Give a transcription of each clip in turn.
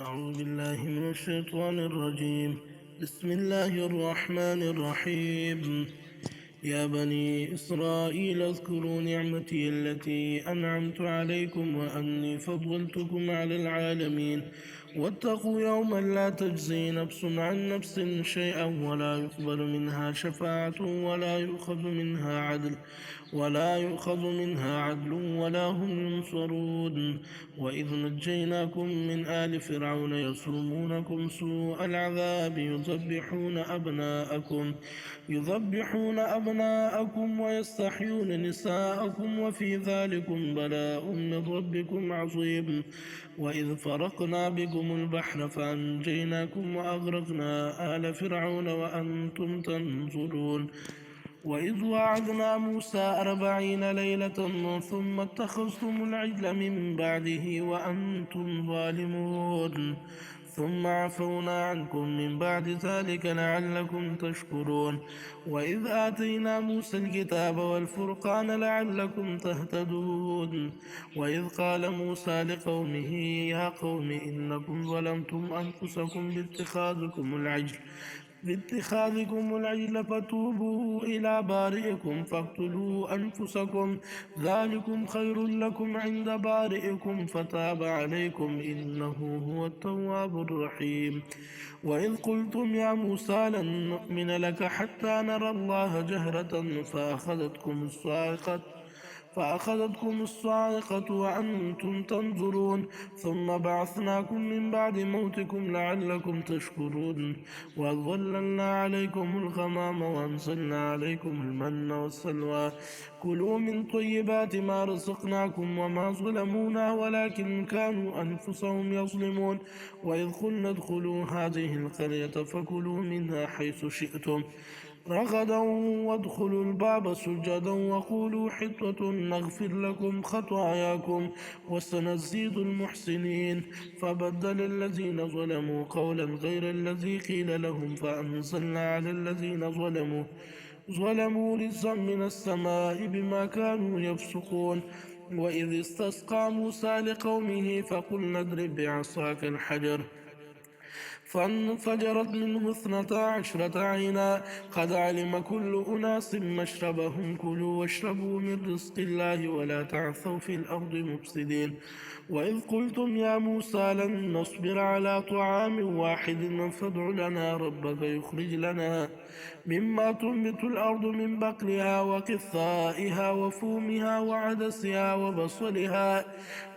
أعوذ بالله من الشيطان الرجيم. بسم الله الرحمن الرحيم. يا بني إسرائيل اذكروا نعمتي التي أنعمت عليكم وأني فضلتكم على العالمين واتقوا يوما لا تجزي نفس عن نفس شيئا ولا يقبل منها شفاعة ولا يؤخذ منها عدل ولا هم ينصرون. وإذ نجيناكم من آل فرعون يسومونكم سوء العذاب يذبحون أبناءكم ويستحيون نساءكم وفي ذلكم بلاء من ربكم عظيم. وإذ فرقنا بكم البحر فأنجيناكم وأغرقنا آل فرعون وأنتم تنظرون. وإذ وعدنا موسى 40 ليلة ثم اتخذتم العجل من بعده وأنتم ظالمون ثم عفونا عنكم من بعد ذلك لعلكم تشكرون. وإذ آتينا موسى الكتاب والفرقان لعلكم تهتدون. وإذ قال موسى لقومه يا قوم إنكم ظلمتم أنفسكم باتخاذكم العجل فتوبوا إلى بارئكم فاقتلوا أنفسكم ذلكم خير لكم عند بارئكم فتاب عليكم إنه هو التواب الرحيم. وإذ قلتم يا موسى لن نؤمن لك حتى نرى الله جهرة فأخذتكم الصاعقة وأنتم تنظرون ثم بعثناكم من بعد موتكم لعلكم تشكرون. وظللنا عليكم الغمام وأنزلنا عليكم المن والسلوى كلوا من طيبات ما رزقناكم وما ظلمونا ولكن كانوا أنفسهم يظلمون. وإذ قلنا ادخلوا هذه القرية فكلوا منها حيث شئتم رغدا وادخلوا الباب سجدا وقولوا حطة نغفر لكم خطاياكم وسنزيد المحسنين. فبدل الذين ظلموا قولا غير الذي قيل لهم فأنزلنا على الذين ظلموا رجزا من السماء بما كانوا يفسقون. وإذ استسقى موسى لقومه فقلنا اضرب بعصاك الحجر فانفجرت منه 12 عينا قد علم كل أناس مشربهم كلوا واشربوا من رزق الله ولا تعثوا في الأرض مفسدين. وإذ قلتم يا موسى لن نصبر على طعام واحد فادع لنا ربك يخرج لنا مما تنبت الأرض من بقلها وقثائها وفومها وعدسها وبصلها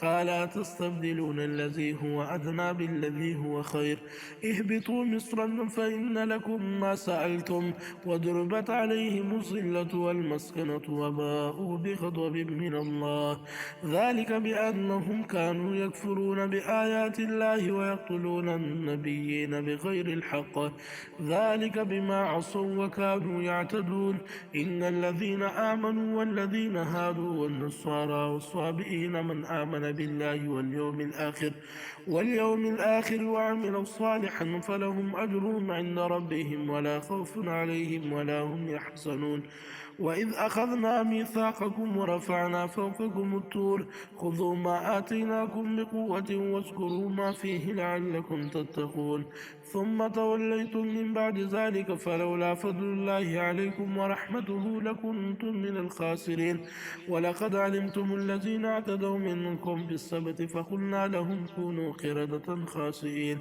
قال أتستبدلون الذي هو أدنى بالذي هو خير اهبطوا مصرا فإن لكم ما سألتم وضربت عليهم الذلة والمسكنة وباءوا بغضب من الله ذلك بأنهم كانوا يكفرون بآيات الله ويقتلون النبيين بغير الحق ذلك بما عصوا وكانوا يعتدون. إن الذين آمنوا والذين هادوا والنصارى والصابئين من آمن بالله واليوم الآخر وعمل صالحا فلهم أجرهم عند ربهم ولا خوف عليهم ولا هم يحزنون. وإذ أخذنا ميثاقكم ورفعنا فوقكم الطور خذوا ما آتيناكم بقوة واذكروا ما فيه لعلكم تتقون ثم توليتم من بعد ذلك فلولا فضل الله عليكم ورحمته لكنتم من الخاسرين. ولقد علمتم الذين اعتدوا منكم بالسبت فقلنا لهم كونوا قردة خاسئين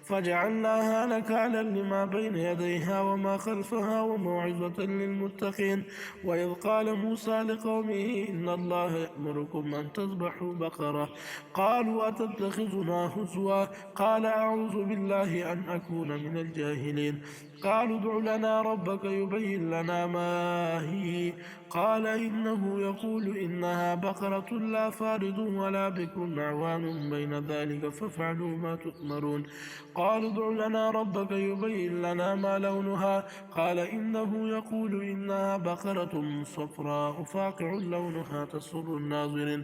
فجعلناها نكالا لما بين يديها وما خلفها وموعظة للمتقين. وإذ قال موسى لقومه إن الله يأمركم أن تذبحوا بقرة قالوا أتتخذنا هزوا قال أعوذ بالله أن أكون من الجاهلين. قالوا ادع لنا ربك يبين لنا ما هي قال إنه يقول إنها بقرة لا فارض ولا بكر عوان بين ذلك فافعلوا ما تؤمرون. قالوا ادع لنا ربك يبين لنا ما لونها قال إنه يقول إنها بقرة صفراء فاقع لونها تسر الناظرين.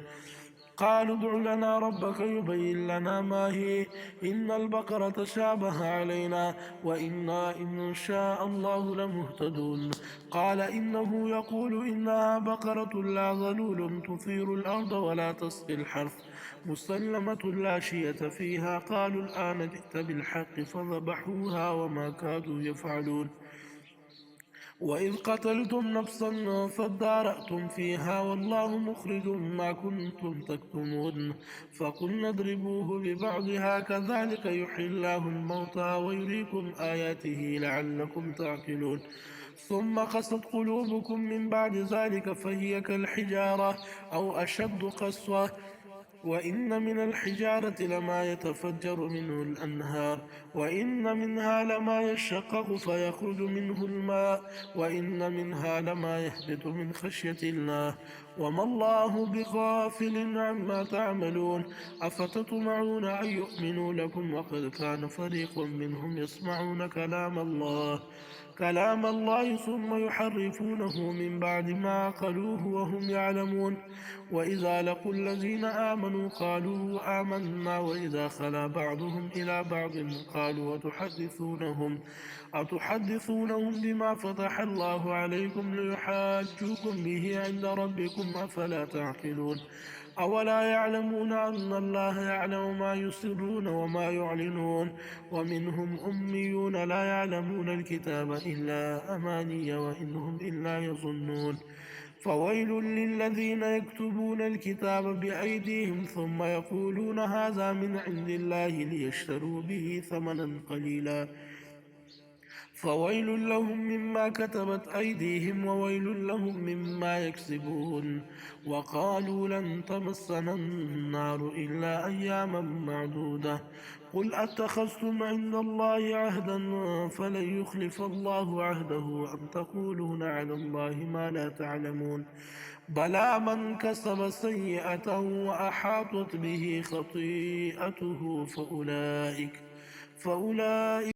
قالوا ادع لنا ربك يبين لنا ما هي إن البقرة شابه علينا وإنا إن شاء الله لمهتدون. قال إنه يقول إنها بقرة لا ظلول تثير الأرض ولا تسقي الحرث مسلمة لا شية فيها. قالوا الآن جئت بالحق فذبحوها وما كادوا يفعلون. وإذ قتلتم نفسا فادارأتم فيها والله مخرج ما كنتم تكتمون فقلنا اضربوه ببعضها كذلك يحيي الله الموتى ويريكم آياته لعلكم تعقلون. ثم قست قلوبكم من بعد ذلك فهي كالحجارة أو أشد قسوة وإن من الحجارة لما يتفجر منه الأنهار وإن منها لما يشقق فيخرج منه الماء وإن منها لما يهبط من خشية الله وما الله بغافل عما تعملون. أفتطمعون أن يؤمنوا لكم وقد كان فريق منهم يسمعون كلام الله ثم يحرفونه من بعد ما عقلوه وهم يعلمون. وإذا لقوا الذين آمنوا قالوا آمنا وإذا خلا بعضهم إلى بعض قالوا أتحدثونهم بما فتح الله عليكم ليحاجوكم به عند ربكم أفلا تعقلون. أولا يعلمون أن الله يعلم ما يسرون وما يعلنون ومنهم أميون لا يعلمون الكتاب إلا أماني وإنهم إلا يظنون. فويل للذين يكتبون الكتاب بأيديهم ثم يقولون هذا من عند الله ليشتروا به ثمنا قليلا فويل لهم مما كتبت أيديهم وويل لهم مما يكسبون. وقالوا لن تمسنا النار إلا أياما معدودة قل أتخذتم عند الله عهدا فلن يخلف الله عهده أم تقولون على الله ما لا تعلمون. بلى من كسب سيئة وأحاطت به خطيئته فأولئك